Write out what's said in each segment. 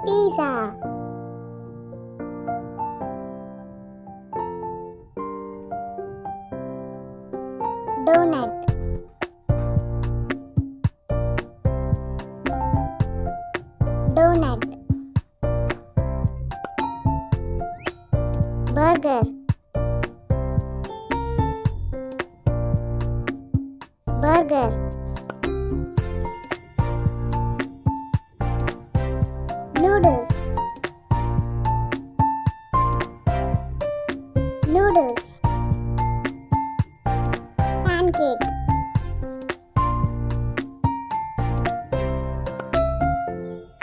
pizza, donut, donut, burger, burger, noodles, noodles, pancake,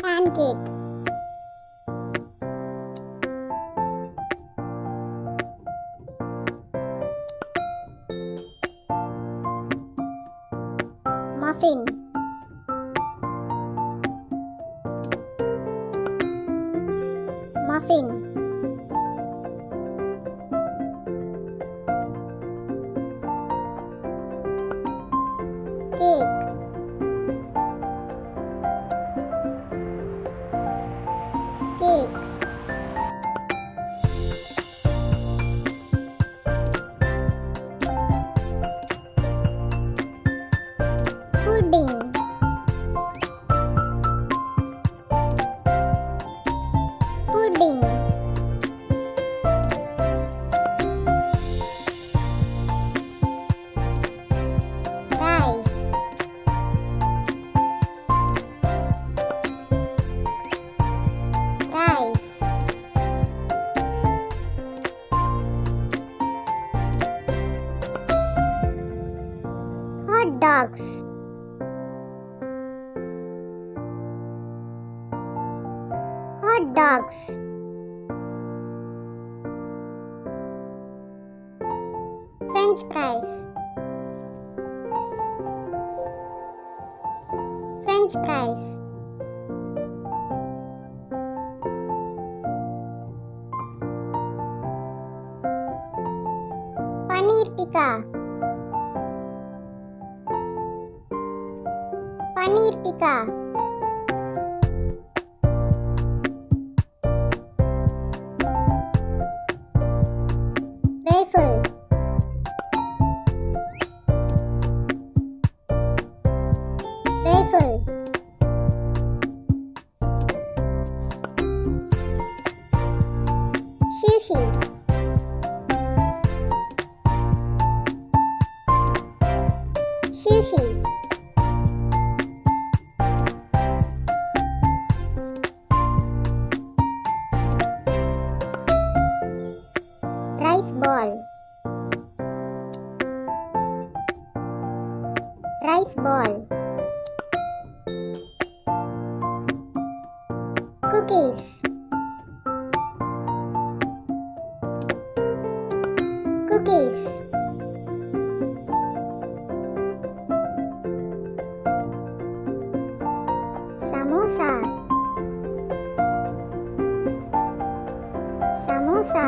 pancake, muffin, muffin, cake, cake, pudding, pudding, rice, rice, hot dogs, hot dogs, French fries, French fries, paneer tikka, paneer tikka, waffle, waffle, sushi, sushi, rice ball, rice ball, cookies, cookies, samosa, samosa,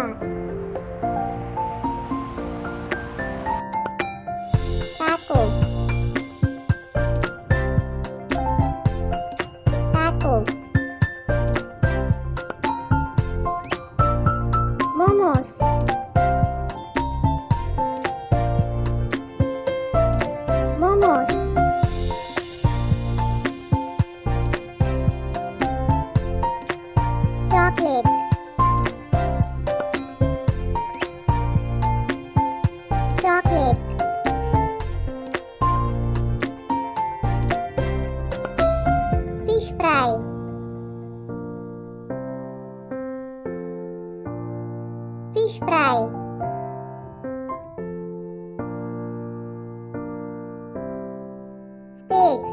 taco, taco, momos, momos, chocolate, chocolate, fish fry, fish fry, steaks,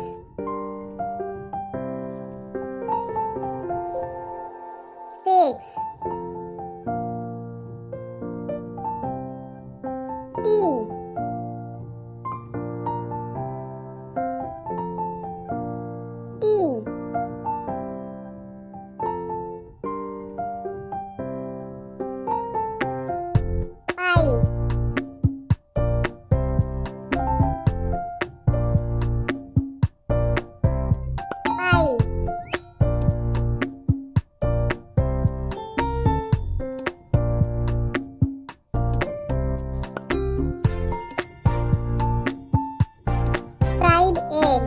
steaks, tea, tea, pie, pie, Fried egg.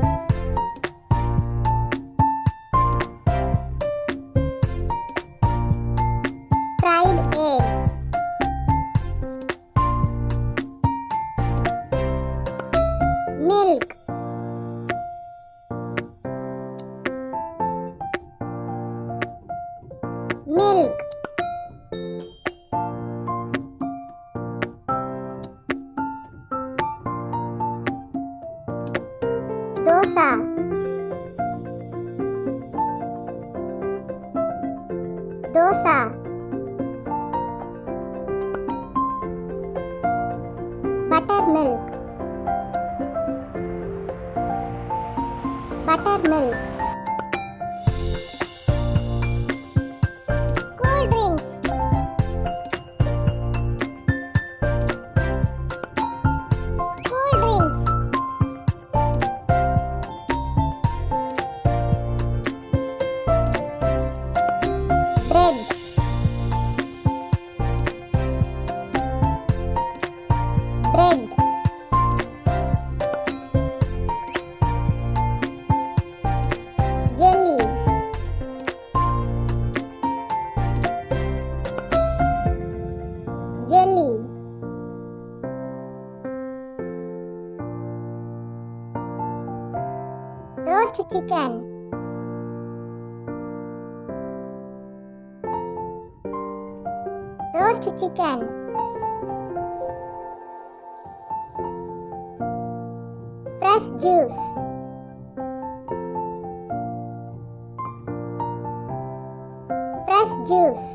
Fried egg. Milk. Milk. Dosa. Dosa. Buttermilk. Buttermilk. Cool drinks. Cool drinks. Bread. Bread. Jelly. Jelly. Roast chicken. Roast chicken. Fresh juice. Fresh juice.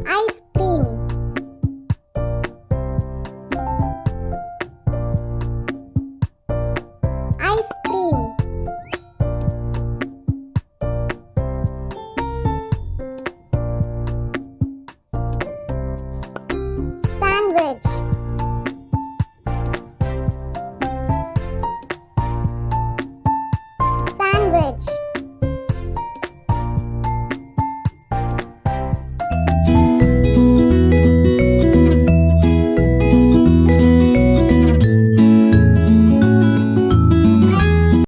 Ice cream. Ice cream. Sandwich.